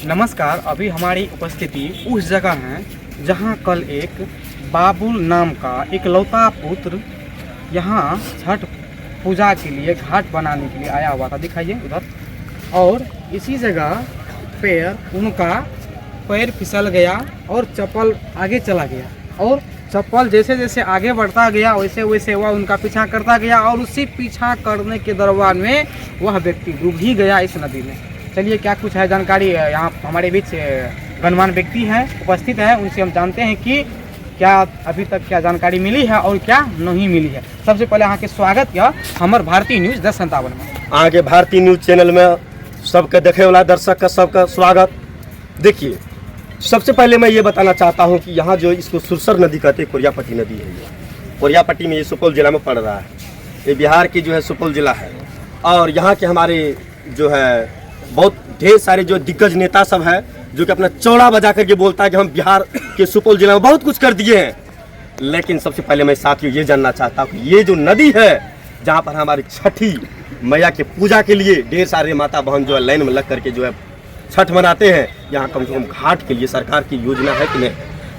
नमस्कार। अभी हमारी उपस्थिति उस जगह है जहां कल एक बाबुल नाम का इकलौता पुत्र यहां छठ पूजा के लिए घाट बनाने के लिए आया हुआ था। दिखाइए उधर। और इसी जगह उनका पैर फिसल गया और चप्पल आगे चला गया और चप्पल जैसे जैसे आगे बढ़ता गया वैसे वैसे वह उनका पीछा करता गया और उसी पीछा करने के दरम्यान में वह व्यक्ति डूब ही गया इस नदी में। चलिए क्या कुछ है जानकारी, यहाँ हमारे बीच गणमान्य व्यक्ति हैं उपस्थित है, उनसे हम जानते हैं कि क्या अभी तक क्या जानकारी मिली है और क्या नहीं मिली है। सबसे पहले यहाँ के स्वागत किया हमारे भारतीय न्यूज 1057 में। आगे भारतीय न्यूज चैनल में सबके देखे वाला दर्शक का सबका स्वागत। देखिए, सबसे पहले मैं ये बताना चाहता हूँ कि यहाँ जो इसको सुरसर नदी कहते हैं, कोरियापट्टी नदी है। ये कोरियापट्टी में ये सुपौल जिला में पड़ रहा है। ये बिहार की जो है सुपौल जिला है और यहाँ के हमारे जो है बहुत ढेर सारे जो दिग्गज नेता सब है जो कि अपना चौड़ा बजा करके बोलता है कि हम बिहार के सुपौल जिला में बहुत कुछ कर दिए हैं। लेकिन सबसे पहले मैं साथियों ये जानना चाहता हूँ कि ये जो नदी है जहाँ पर हमारी छठी मैया के पूजा के लिए ढेर सारे माता बहन जो है लाइन में लग करके जो है छठ मनाते हैं, यहाँ कम से कम घाट के लिए सरकार की योजना है कि नहीं?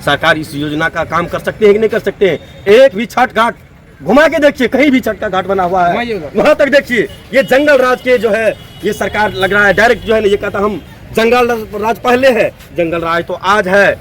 सरकार इस योजना का काम कर सकते हैं कि नहीं कर सकते हैं? एक भी छठ घाट घुमा के देखिए, कहीं भी छठ का घाट बना हुआ है वहां तक देखिए। ये जंगल राज के जो है ये सरकार लग रहा है डायरेक्ट जो है ना, ये कहता हम जंगल राज पहले है, जंगल राज तो आज है।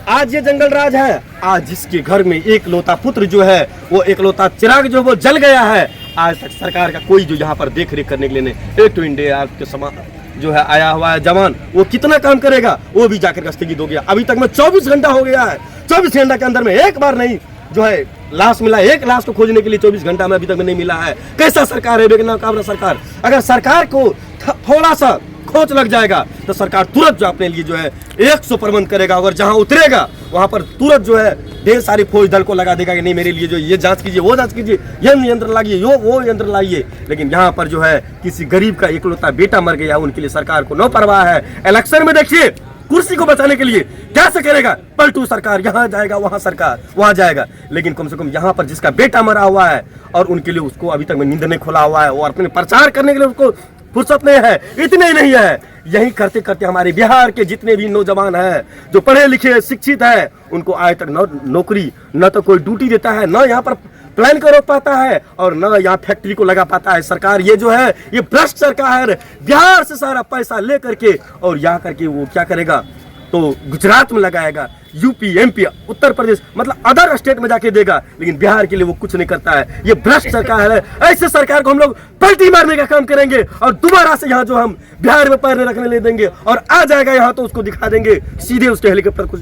आज ये जंगल राज है। आज जिसके घर में एक लौता पुत्र जो है वो एक लौता चिराग जो वो जल गया है, आज तक सरकार का कोई जो यहाँ पर देख रेख करने के लिए नहीं। एक तो इंडिया के समान जो है आया हुआ है जवान, वो कितना काम करेगा, वो भी जाकर स्थगित हो गया। अभी तक में 24 घंटा हो गया है। 24 घंटा के अंदर में एक बार नहीं जो है लाश मिला। एक लाश को खोजने के लिए 24 घंटा में अभी तक में नहीं मिला है। कैसा सरकार है बेनाकाबरा सरकार। अगर सरकार को थोड़ा सा खोज लग जाएगा तो सरकार तुरंत जो अपने लिए जो है 100 प्रबंध करेगा। अगर जहां उतरेगा वहां पर तुरंत जो है ढेर सारी फौज दल को लगा देगा कि नहीं मेरे लिए जो ये जांच कीजिए, वो जांच कीजिए, ये यंत्र लाइए, वो यंत्र लाइए। लेकिन यहाँ पर जो है किसी गरीब का इकलौता बेटा मर गया, उनके लिए सरकार को न परवाह है। इलेक्शन में देखिए कुर्सी को बचाने के लिए कैसे करेगा, पलटू सरकार, यहाँ जाएगा वहां सरकार वहां जाएगा। लेकिन कम से कम यहाँ पर जिसका बेटा मरा हुआ है और उनके लिए उसको अभी तक में नींद नहीं खुला हुआ है और अपने प्रचार करने के लिए उसको फुर्सत नहीं है। इतने ही नहीं है, यही करते करते हमारे बिहार के जितने भी नौजवान हैं जो पढ़े लिखे शिक्षित है, उनको आज तक न नौकरी न तो कोई ड्यूटी देता है, न यहाँ पर प्लान कर पाता है और न यहाँ फैक्ट्री को लगा पाता है। सरकार ये जो है ये भ्रष्ट सरकार बिहार से सारा पैसा ले करके और यहाँ करके वो क्या करेगा तो गुजरात में लगाएगा, यूपी एमपी उत्तर प्रदेश मतलब अदर स्टेट में जाके देगा। लेकिन बिहार के लिए वो कुछ नहीं करता है। ये भ्रष्ट सरकार है। ऐसे सरकार को हम लोग पलटी मारने का काम करेंगे और दोबारा से यहाँ जो हम बिहार में पैर रखने ले देंगे और आ जाएगा यहाँ तो उसको दिखा देंगे सीधे उसके हेलीकॉप्टर कुछ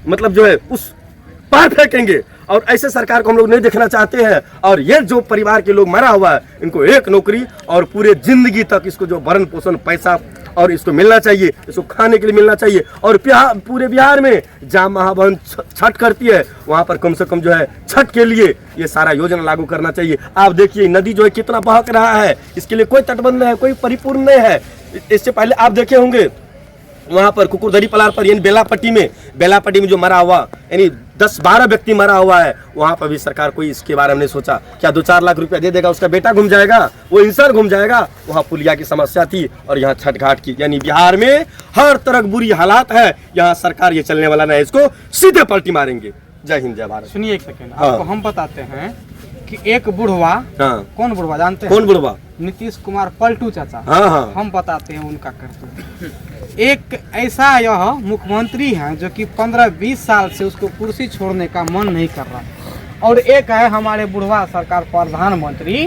मतलब जो है उस पार फेंकेंगे। और ऐसे सरकार को हम लोग नहीं देखना चाहते हैं। और ये जो परिवार के लोग मरा हुआ है इनको एक नौकरी और पूरे जिंदगी तक इसको जो भरण पोषण पैसा और इसको मिलना चाहिए, इसको खाने के लिए मिलना चाहिए। और पूरे बिहार में जहाँ महाबहन छठ करती है वहाँ पर कम से कम जो है छठ के लिए ये सारा योजना लागू करना चाहिए। आप देखिए नदी जो है कितना बहक रहा है, इसके लिए कोई तटबंध नहीं है, कोई परिपूर्ण नहीं है। इससे पहले आप देखे होंगे वहाँ पर कुकुरदरी पलार पर यानी बेलापट्टी में जो मरा हुआ यानी 10-12 व्यक्ति मरा हुआ है, वहाँ पर भी सरकार कोई इसके बारे में नहीं सोचा। क्या 2-4 लाख रुपया दे देगा, उसका बेटा घूम जाएगा, वो इंसान घूम जाएगा। वहाँ पुलिया की समस्या थी और यहाँ छठ घाट की। यानी बिहार में हर तरह बुरी हालात है। यहाँ सरकार ये चलने वाला नहीं, इसको सीधे पलटी मारेंगे। जय हिंद जय भारत। सुनिए एक सेकेंड, आपको हम बताते हैं कि एक बुढ़वा, कौन बुढ़वा जानते हैं? कौन बुढ़वा? नीतीश कुमार पलटू चाचा। हाँ। हम बताते हैं उनका करतूत। एक ऐसा यह मुख्यमंत्री है जो कि 15-20 साल से उसको कुर्सी छोड़ने का मन नहीं कर रहा। और एक है हमारे बुढ़वा सरकार प्रधानमंत्री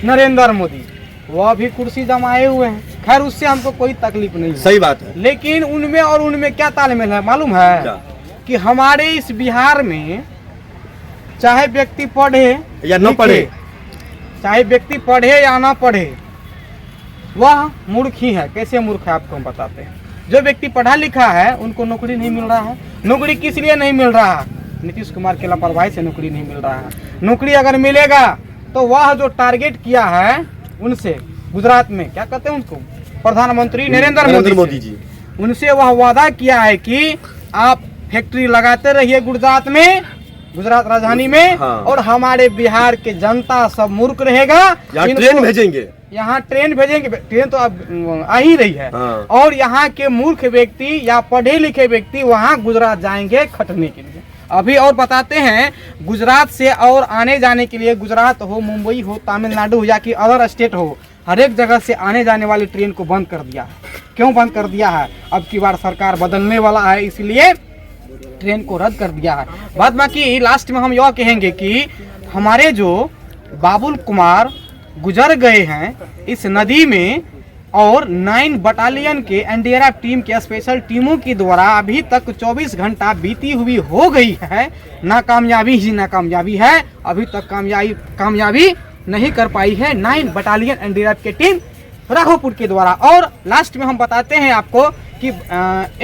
नरेंद्र मोदी, वह भी कुर्सी जमाए हुए हैं। खैर उससे हमको कोई तकलीफ नहीं है। सही बात है। लेकिन उनमें और उनमें क्या तालमेल है मालूम है? कि हमारे इस बिहार में चाहे व्यक्ति पढ़े या न पढ़े, चाहे व्यक्ति पढ़े या ना पढ़े, वह मूर्ख ही है। कैसे मूर्ख है आपको हम बताते हैं। जो व्यक्ति पढ़ा लिखा है उनको नौकरी नहीं मिल रहा है। नौकरी किस लिए नहीं मिल रहा है? नीतीश कुमार के लापरवाही से नौकरी नहीं मिल रहा है। नौकरी अगर मिलेगा तो वह जो टारगेट किया है उनसे, गुजरात में क्या कहते हैं उनको, प्रधानमंत्री नरेंद्र मोदी जी, उनसे वह वादा किया है कि आप फैक्ट्री लगाते रहिए गुजरात में गुजरात राजधानी में। हाँ। और हमारे बिहार के जनता सब मूर्ख रहेगा। यहाँ ट्रेन भेजेंगे, यहाँ ट्रेन भेजेंगे, ट्रेन तो अब आ ही रही है। हाँ। और यहाँ के मूर्ख व्यक्ति या पढ़े लिखे व्यक्ति वहाँ गुजरात जाएंगे खटने के लिए। अभी और बताते हैं, गुजरात से और आने जाने के लिए, गुजरात हो, मुंबई हो, तमिलनाडु हो या कि अदर स्टेट हो, हर एक जगह से आने जाने वाली ट्रेन को बंद कर दिया है। क्यों बंद कर दिया है? अब की बार सरकार बदलने वाला है, इसलिए ट्रेन को रद्द कर दिया है। बात बाकी लास्ट में हम यह कहेंगे कि हमारे जो बाबुल कुमार गुजर गए हैं इस नदी में, और 9 बटालियन के एनडीआरएफ टीम के स्पेशल टीमों के द्वारा अभी तक 24 घंटा बीती हुई हो गई है। नाकामयाबी ही नाकामयाबी है, अभी तक कामयाबी नहीं कर पाई है 9 बटालियन एनडीआरएफ के टीम राघोपुर के द्वारा। और लास्ट में हम बताते हैं आपको कि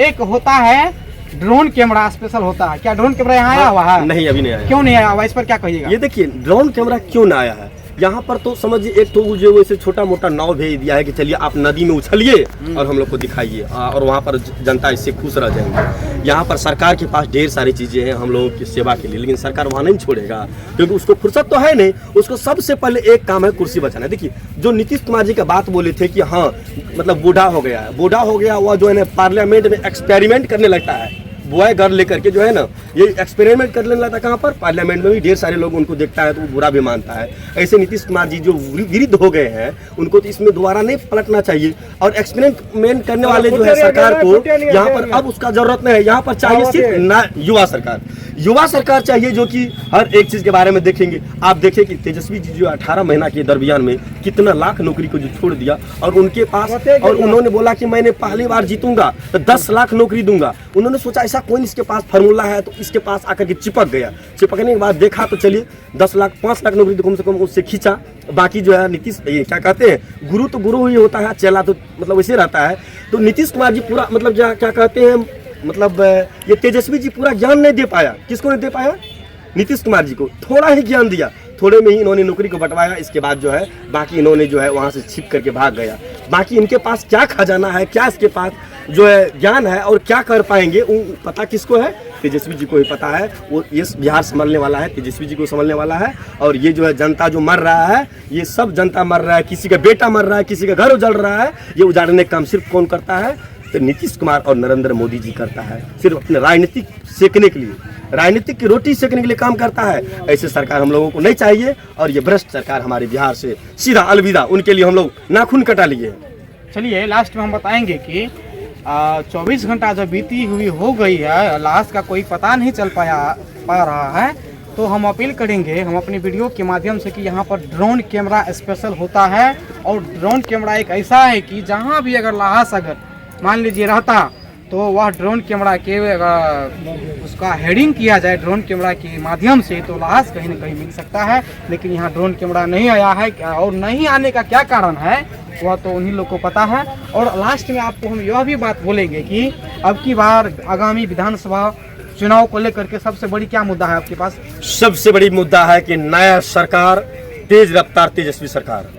एक होता है ड्रोन कैमरा स्पेशल होता है। क्या ड्रोन कैमरा यहाँ आया हुआ है? नहीं, अभी नहीं आया। क्यों नहीं आया हुआ, इस पर क्या कहिएगा? ये देखिए, ड्रोन कैमरा क्यों ना आया है यहाँ पर, तो समझिए एक तो जो वैसे छोटा मोटा नाव भेज दिया है कि चलिए आप नदी में उछलिए और हम लोग को दिखाइए, और वहाँ पर जनता इससे खुश रह जाएंगे। यहाँ पर सरकार के पास ढेर सारी चीज़ें हैं हम लोगों की सेवा के लिए, लेकिन सरकार वहाँ नहीं छोड़ेगा, क्योंकि उसको फुर्सत तो है नहीं। उसको सबसे पहले एक काम है कुर्सी बचाना। देखिए, जो नीतीश कुमार जी का बात बोले थे कि हाँ मतलब बूढ़ा हो गया है, बूढ़ा हो गया, वह जो है ना पार्लियामेंट में एक्सपेरिमेंट करने लगता है, बॉय गर्ल लेकर के जो है ना ये एक्सपेरिमेंट कर लेने लगता है। कहाँ पर? पार्लियामेंट में भी ढेर सारे लोग उनको देखता है तो वो बुरा भी मानता है। ऐसे नीतीश कुमार जी जो विरुद्ध हो गए हैं, उनको तो इसमें दोबारा नहीं पलटना चाहिए। और एक्सपेरिमेंट करने वाले जो है सरकार को यहाँ पर अब उसका जरूरत नहीं है। यहाँ पर चाहिए सिर्फ ना युवा सरकार चाहिए, जो कि हर एक चीज के बारे में देखेंगे। आप देखें कि तेजस्वी जी जो 18 महीना के दरमियान में कितना लाख नौकरी को जो छोड़ दिया, और उनके पास, और उन्होंने बोला कि मैंने पहली बार जीतूंगा तो 10 लाख नौकरी दूंगा। उन्होंने सोचा ऐसा कोई इसके पास फार्मूला है, तो इसके पास आकर के चिपक गया। चिपकने के बाद देखा तो चलिए 10 लाख 5 लाख नौकरी तो कम से कम उससे खींचा। बाकी जो है नीतीश, क्या कहते हैं, गुरु तो गुरु ही होता है, चेला तो मतलब वैसे रहता है। तो नीतीश कुमार जी पूरा मतलब क्या कहते हैं, मतलब ये तेजस्वी जी पूरा ज्ञान नहीं दे पाया। किसको नहीं दे पाया? नीतीश कुमार जी को थोड़ा ही ज्ञान दिया, थोड़े में ही इन्होंने नौकरी को बंटवाया। इसके बाद जो है बाकी इन्होंने जो है वहाँ से छिप करके भाग गया। बाकी इनके पास क्या खजाना है, क्या इसके पास जो है ज्ञान है और क्या कर पाएंगे, वो पता किसको है? तेजस्वी जी को ही पता है। वो ये बिहार संभलने वाला है, तेजस्वी जी को संभलने वाला है। और ये जो है जनता जो मर रहा है, ये सब जनता मर रहा है, किसी का बेटा मर रहा है, किसी का घर उजड़ रहा है, ये उजाड़ने का काम सिर्फ कौन करता है? तो नीतीश कुमार और नरेंद्र मोदी जी करता है, सिर्फ अपने राजनीतिक सेकने के लिए, राजनीतिक की रोटी सेकने के लिए काम करता है। ऐसे सरकार हम लोगों को नहीं चाहिए, और ये भ्रष्ट सरकार हमारे बिहार से सीधा अलविदा, उनके लिए हम लोग नाखून कटा लिए। चलिए लास्ट में हम बताएंगे कि 24 घंटा जब बीती हुई हो गई है, लास्ट का कोई पता नहीं चल पा रहा है, तो हम अपील करेंगे हम अपनी वीडियो के माध्यम से कि यहाँ पर ड्रोन कैमरा स्पेशल होता है। और ड्रोन कैमरा एक ऐसा है कि जहाँ भी अगर लाश अगर मान लीजिए रहता, तो वह ड्रोन कैमरा के उसका हेडिंग किया जाए ड्रोन कैमरा के माध्यम से, तो लाश कहीं न कहीं मिल सकता है। लेकिन यहाँ ड्रोन कैमरा नहीं आया है, और नहीं आने का क्या कारण है वह तो उन्हीं लोग को पता है। और लास्ट में आपको हम यह भी बात बोलेंगे कि अब की बार आगामी विधानसभा चुनाव को लेकर के सबसे बड़ी क्या मुद्दा है आपके पास? सबसे बड़ी मुद्दा है कि नया सरकार, तेज रफ्तार तेजस्वी सरकार।